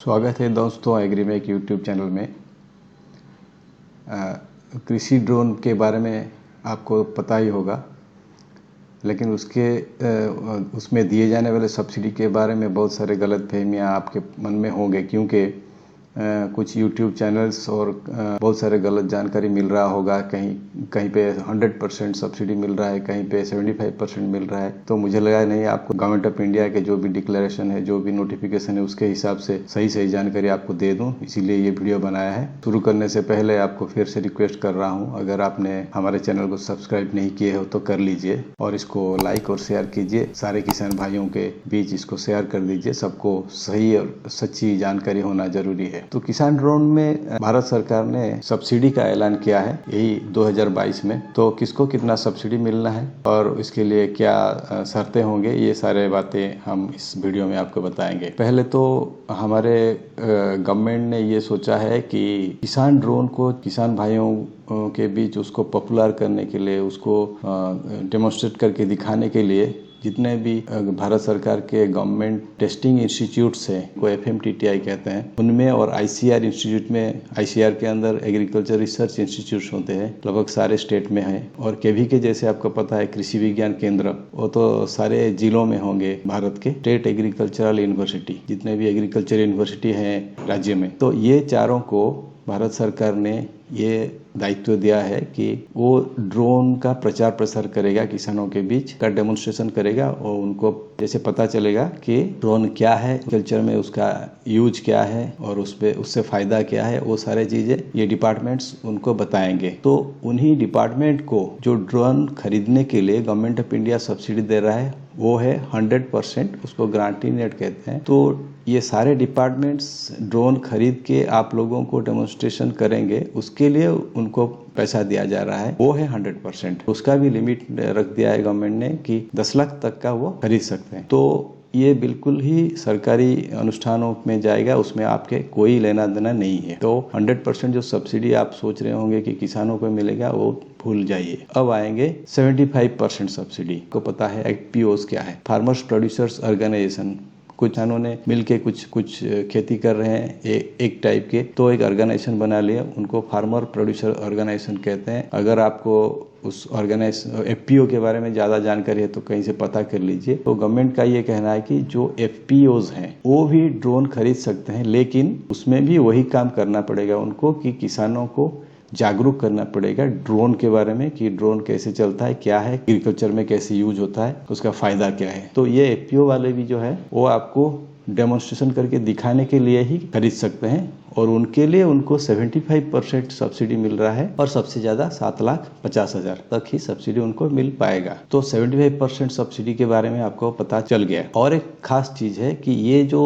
स्वागत है दोस्तों एग्रीमेक यूट्यूब चैनल में। कृषि ड्रोन के बारे में आपको पता ही होगा, लेकिन उसमें दिए जाने वाले सब्सिडी के बारे में बहुत सारे गलतफहमियां आपके मन में होंगे, क्योंकि कुछ यूट्यूब चैनल्स और बहुत सारे गलत जानकारी मिल रहा होगा। कहीं पे 100% सब्सिडी मिल रहा है, कहीं पे 75% मिल रहा है। तो मुझे लगा नहीं, आपको गवर्नमेंट ऑफ इंडिया के जो भी डिक्लेरेशन है, जो भी नोटिफिकेशन है, उसके हिसाब से सही जानकारी आपको दे दूं, इसीलिए ये वीडियो बनाया है। शुरू करने से पहले आपको फिर से रिक्वेस्ट कर रहा हूँ, अगर आपने हमारे चैनल को सब्सक्राइब नहीं किए हो तो कर लीजिए और इसको लाइक और शेयर कीजिए। सारे किसान भाइयों के बीच इसको शेयर कर दीजिए। सबको सही और सच्ची जानकारी होना जरूरी है। तो किसान ड्रोन में भारत सरकार ने सब्सिडी का ऐलान किया है, यही 2022 में। तो किसको कितना सब्सिडी मिलना है और इसके लिए क्या शर्तें होंगे, ये सारे बातें हम इस वीडियो में आपको बताएंगे। पहले तो हमारे गवर्नमेंट ने ये सोचा है कि किसान ड्रोन को किसान भाइयों के बीच उसको पॉपुलर करने के लिए, उसको डेमोन्स्ट्रेट करके दिखाने के लिए जितने भी भारत सरकार के गवर्नमेंट टेस्टिंग इंस्टीट्यूट्स हैं, वो FMTTI कहते हैं, उनमें और ICR इंस्टीट्यूट में, ICR के अंदर एग्रीकल्चर रिसर्च इंस्टीट्यूट्स होते हैं, लगभग सारे स्टेट में हैं। और KVK जैसे आपको पता है कृषि विज्ञान केंद्र, वो तो सारे जिलों में होंगे भारत के। स्टेट एग्रीकल्चरल यूनिवर्सिटी, जितने भी एग्रीकल्चर यूनिवर्सिटी हैं राज्य में, तो ये चारों को भारत सरकार ने ये दायित्व दिया है कि वो ड्रोन का प्रचार प्रसार करेगा, किसानों के बीच का डेमोन्स्ट्रेशन करेगा और उनको जैसे पता चलेगा कि ड्रोन क्या है, कल्चर में उसका यूज क्या है और उससे फायदा क्या है, वो सारे चीजें ये डिपार्टमेंट्स उनको बताएंगे। तो उन्हीं डिपार्टमेंट को जो ड्रोन खरीदने के लिए गवर्नमेंट ऑफ इंडिया सब्सिडी दे रहा है, वो है 100%, उसको गारंटी नेट कहते हैं। तो ये सारे डिपार्टमेंट्स ड्रोन खरीद के आप लोगों को डेमोन्स्ट्रेशन करेंगे, उसके लिए उनको पैसा दिया जा रहा है, वो है 100%। उसका भी लिमिट रख दिया है गवर्नमेंट ने कि 10 लाख तक का वो खरीद सकते हैं। तो ये बिल्कुल ही सरकारी अनुष्ठानों में जाएगा, उसमें आपके कोई लेना देना नहीं है। तो 100% जो सब्सिडी आप सोच रहे होंगे कि किसानों को मिलेगा, वो भूल जाइए। अब आएंगे 75% सब्सिडी। को पता है FPOs क्या है, फार्मर्स प्रोड्यूसर्स ऑर्गेनाइजेशन। कुछ किसानों ने मिलके कुछ खेती कर रहे हैं एक टाइप के, तो एक ऑर्गेनाइजेशन बना लिया, उनको फार्मर प्रोड्यूसर ऑर्गेनाइजेशन कहते हैं। अगर आपको उस FPO के बारे में ज़्यादा जानकारी है तो कहीं से पता कर लीजिए। तो गवर्नमेंट का ये कहना है कि जो FPOs हैं वो भी ड्रोन खरीद सकते हैं, लेकिन उसमें भी वही काम करना पड़ेगा उनको कि किसानों को जागरूक करना पड़ेगा ड्रोन के बारे में, कि ड्रोन कैसे चलता है, क्या है, एग्रीकल्चर में कैसे यूज होता है, उसका फायदा क्या है। तो ये FPO वाले भी जो है वो आपको डेमोन्स्ट्रेशन करके दिखाने के लिए ही खरीद सकते हैं और उनके लिए उनको 75% सब्सिडी मिल रहा है और सबसे ज्यादा 7,50,000 तक ही सब्सिडी उनको मिल पाएगा। तो 75% सब्सिडी के बारे में आपको पता चल गया। और एक खास चीज है कि ये जो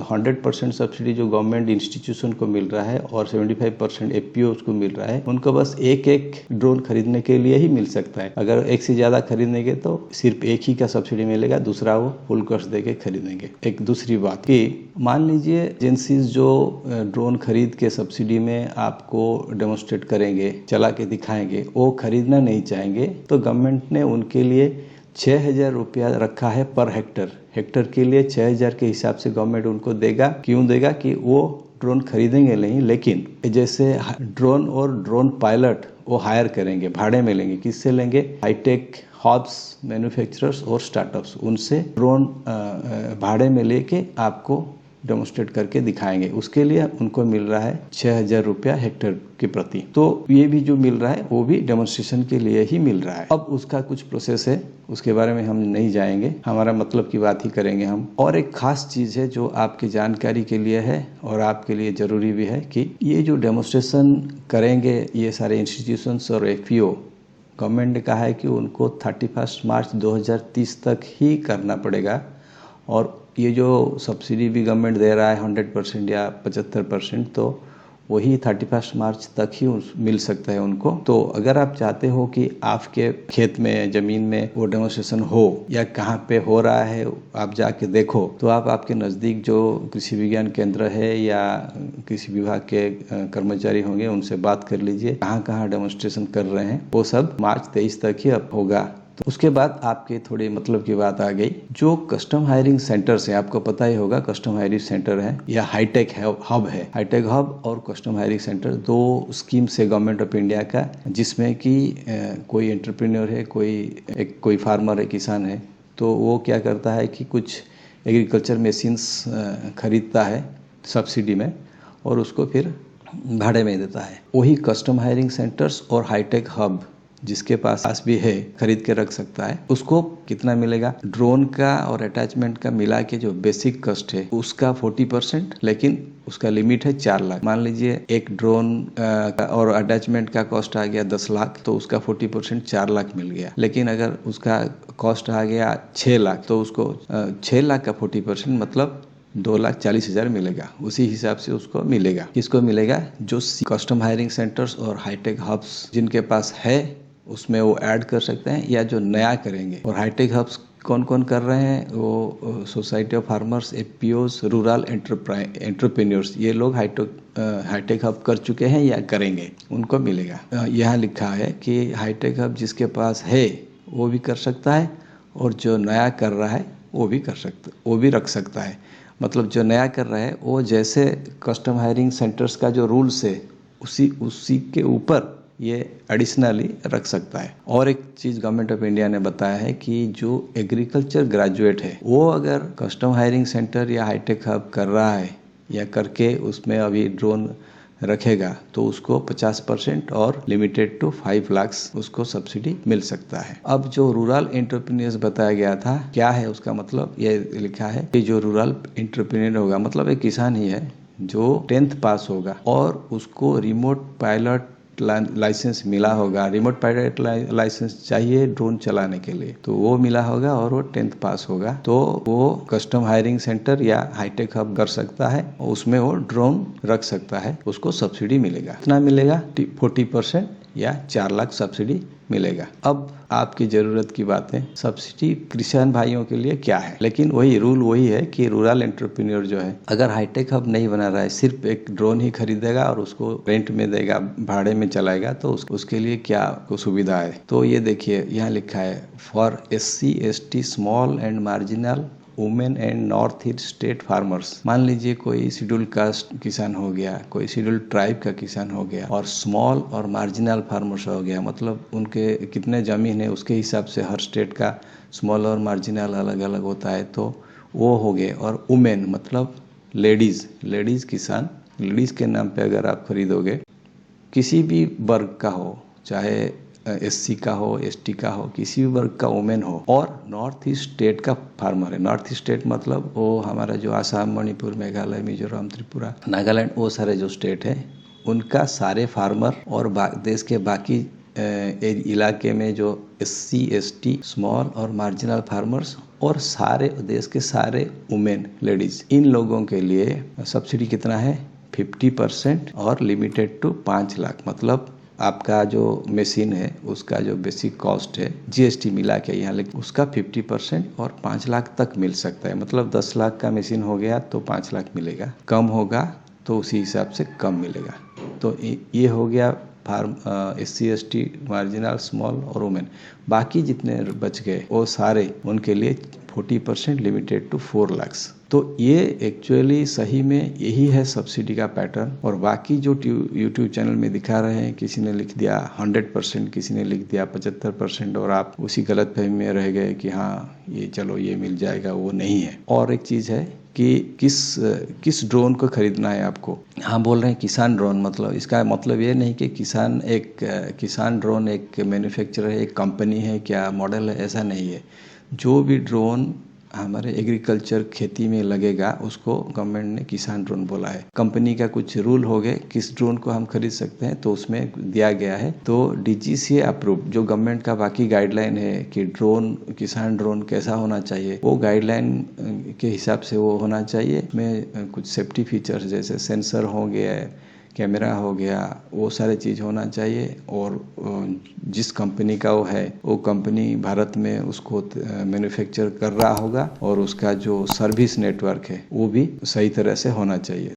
100% सब्सिडी जो गवर्नमेंट इंस्टीट्यूशन को मिल रहा है और 75% FPOs को मिल रहा है, उनको बस एक ड्रोन खरीदने के लिए ही मिल सकता है। अगर एक से ज्यादा खरीदेंगे तो सिर्फ एक ही का सब्सिडी मिलेगा, दूसरा वो फुल कॉस्ट देके खरीदेंगे। एक दूसरी बात कि मान लीजिए एजेंसीज जो ड्रोन खरीद के सब्सिडी में आपको डेमोन्स्ट्रेट करेंगे, चला के दिखाएंगे, वो खरीदना नहीं चाहेंगे, तो गवर्नमेंट ने उनके लिए 6,000 रुपया रखा है पर हेक्टर के लिए 6,000 के हिसाब से गवर्नमेंट उनको देगा। क्यों देगा? कि वो ड्रोन खरीदेंगे नहीं, लेकिन जैसे ड्रोन और ड्रोन पायलट वो हायर करेंगे, भाड़े में लेंगे। किससे लेंगे? हाईटेक हब्स, मैन्युफैक्चरर्स और स्टार्टअप्स, उनसे ड्रोन भाड़े में लेके आपको डेमोन्स्ट्रेट करके दिखाएंगे। उसके लिए उनको मिल रहा है 6,000 रुपया हेक्टर के प्रति। तो ये भी जो मिल रहा है वो भी डेमोन्स्ट्रेशन के लिए ही मिल रहा है। अब उसका कुछ प्रोसेस है, उसके बारे में हम नहीं जाएंगे, हमारा मतलब की बात ही करेंगे हम। और एक खास चीज है जो आपकी जानकारी के लिए है और आपके लिए जरूरी भी है कि ये जो डेमोन्स्ट्रेशन करेंगे ये सारे इंस्टीट्यूशंस और FPO, गवर्नमेंट ने कहा है कि उनको 31 मार्च 2030 तक ही करना पड़ेगा। और ये जो सब्सिडी भी गवर्नमेंट दे रहा है 100% या 75%, तो वही 31 मार्च तक ही मिल सकता है उनको। तो अगर आप चाहते हो कि आपके खेत में, जमीन में वो डेमोन्स्ट्रेशन हो या कहाँ पे हो रहा है आप जाके देखो, तो आप आपके नज़दीक जो कृषि विज्ञान केंद्र है या कृषि विभाग के कर्मचारी होंगे, उनसे बात कर लीजिए कहाँ कहाँ डेमोन्स्ट्रेशन कर रहे हैं। वो सब मार्च 23 तक ही अब होगा। तो उसके बाद आपके थोड़े मतलब की बात आ गई, जो कस्टम हायरिंग सेंटर्स है, आपको पता ही होगा कस्टम हायरिंग सेंटर है या हाईटेक हब है। हाईटेक हब और कस्टम हायरिंग सेंटर दो स्कीम्स है गवर्नमेंट ऑफ इंडिया का, जिसमें कि कोई एंटरप्रेन्योर है, कोई फार्मर है, किसान है, तो वो क्या करता है कि कुछ एग्रीकल्चर मशीन्स खरीदता है सब्सिडी में और उसको फिर भाड़े में देता है। वही कस्टम हायरिंग सेंटर्स और हाईटेक हब जिसके पास भी है खरीद के रख सकता है। उसको कितना मिलेगा? ड्रोन का और अटैचमेंट का मिला के जो बेसिक कॉस्ट है उसका 40%, लेकिन उसका लिमिट है 4 लाख। मान लीजिए एक ड्रोन और अटैचमेंट का कॉस्ट आ गया 10 लाख, तो उसका 40% 4 लाख मिल गया। लेकिन अगर उसका कॉस्ट आ गया 6 लाख, तो उसको 6 लाख का 40% मतलब 2,40,000 मिलेगा। उसी हिसाब से उसको मिलेगा। किसको मिलेगा? जो कस्टम हायरिंग सेंटर्स और हाईटेक हब्स जिनके पास है उसमें वो ऐड कर सकते हैं, या जो नया करेंगे। और हाईटेक हब्स कौन कौन कर रहे हैं? वो society of farmers, FPOs, rural entrepreneurs, ये लोग हाईटेक हब कर चुके हैं या करेंगे, उनको मिलेगा। यहाँ लिखा है कि हाईटेक हब जिसके पास है वो भी कर सकता है, और जो नया कर रहा है वो भी रख सकता है। मतलब जो नया कर रहा है वो जैसे कस्टम हायरिंग सेंटर्स का जो रूल्स है उसी के ऊपर ये एडिशनली रख सकता है। और एक चीज़ गवर्नमेंट ऑफ इंडिया ने बताया है कि जो एग्रीकल्चर ग्रेजुएट है वो अगर कस्टम हायरिंग सेंटर या हाईटेक हब कर रहा है या करके उसमें अभी ड्रोन रखेगा, तो उसको 50% और लिमिटेड टू 5 लाख उसको सब्सिडी मिल सकता है। अब जो रूरल एंटरप्रेन्योर्स बताया गया था, क्या है उसका मतलब? ये लिखा है कि जो रूरल एंटरप्रेन्योर होगा, मतलब एक किसान ही है जो 10th पास होगा और उसको रिमोट पायलट लाइसेंस मिला होगा। रिमोट पायलट लाइसेंस चाहिए ड्रोन चलाने के लिए, तो वो मिला होगा और वो 10th पास होगा, तो वो कस्टम हायरिंग सेंटर या हाईटेक हब कर सकता है, उसमें वो ड्रोन रख सकता है, उसको सब्सिडी मिलेगा। कितना मिलेगा? 40% या 4 लाख सब्सिडी मिलेगा। अब आपकी ज़रूरत की बातें, सब्सिडी किसान भाइयों के लिए क्या है? लेकिन वही रूल वही है कि रूरल एंटरप्रेन्योर जो है, अगर हाईटेक हब नहीं बना रहा है, सिर्फ एक ड्रोन ही खरीदेगा और उसको रेंट में देगा, भाड़े में चलाएगा, तो उसके लिए क्या सुविधा है? तो ये देखिए यहाँ लिखा है, for SC ST small and marginal women and north east state farmers. मान लीजिए कोई शेड्यूल कास्ट किसान हो गया, कोई शेड्यूल ट्राइब का किसान हो गया, और स्मॉल और मार्जिनल फार्मर्स हो गया, मतलब उनके कितने ज़मीन है उसके हिसाब से हर स्टेट का स्मॉल और मार्जिनल अलग अलग होता है, तो वो हो गए। और वुमेन मतलब लेडीज़ किसान, लेडीज़ के नाम पे अगर आप खरीदोगे, किसी भी वर्ग का हो, चाहे SC का हो, ST का हो, किसी भी वर्ग का वुमेन हो, और नॉर्थ ईस्ट स्टेट का फार्मर है। नॉर्थ ईस्ट स्टेट मतलब वो हमारा जो आसाम, मणिपुर, मेघालय, मिजोरम, त्रिपुरा, नागालैंड, वो सारे जो स्टेट है, उनका सारे फार्मर और देश के बाकी इलाके में जो SC ST स्मॉल और मार्जिनल फार्मर्स और सारे देश के सारे वुमेन लेडीज, इन लोगों के लिए सब्सिडी कितना है? 50% और लिमिटेड टू 5 लाख। मतलब आपका जो मशीन है उसका जो बेसिक कॉस्ट है GST मिला के यहाँ उसका 50% और 5 लाख तक मिल सकता है। मतलब 10 लाख का मशीन हो गया तो 5 लाख मिलेगा, कम होगा तो उसी हिसाब से कम मिलेगा। तो ये हो गया SC ST, मार्जिनल, स्मॉल और वुमेन। बाकी जितने बच गए वो सारे उनके लिए 40% लिमिटेड टू 4 लाख। तो ये एक्चुअली सही में यही है सब्सिडी का पैटर्न। और बाकी जो यूट्यूब चैनल में दिखा रहे हैं, किसी ने लिख दिया 100%, किसी ने लिख दिया 75%, और आप उसी गलतफहमी में रह गए कि हाँ ये चलो ये मिल जाएगा, वो नहीं है। और एक चीज़ है कि किस ड्रोन को खरीदना है आपको। हाँ, बोल रहे हैं किसान ड्रोन, मतलब इसका मतलब ये नहीं कि किसान ड्रोन एक मैन्युफैक्चरर है, एक कंपनी है, क्या मॉडल है, ऐसा नहीं है। जो भी ड्रोन हमारे एग्रीकल्चर खेती में लगेगा उसको गवर्नमेंट ने किसान ड्रोन बोला है। कंपनी का कुछ रूल हो गए किस ड्रोन को हम खरीद सकते हैं, तो उसमें दिया गया है। तो DGCA अप्रूव जो गवर्नमेंट का बाकी गाइडलाइन है कि किसान ड्रोन कैसा होना चाहिए, वो गाइडलाइन के हिसाब से वो होना चाहिए। इसमें कुछ सेफ्टी फीचर्स जैसे सेंसर हो गया, कैमरा हो गया, वो सारे चीज़ होना चाहिए। और जिस कंपनी का वो है, वो कंपनी भारत में उसको मैन्युफैक्चर कर रहा होगा, और उसका जो सर्विस नेटवर्क है वो भी सही तरह से होना चाहिए।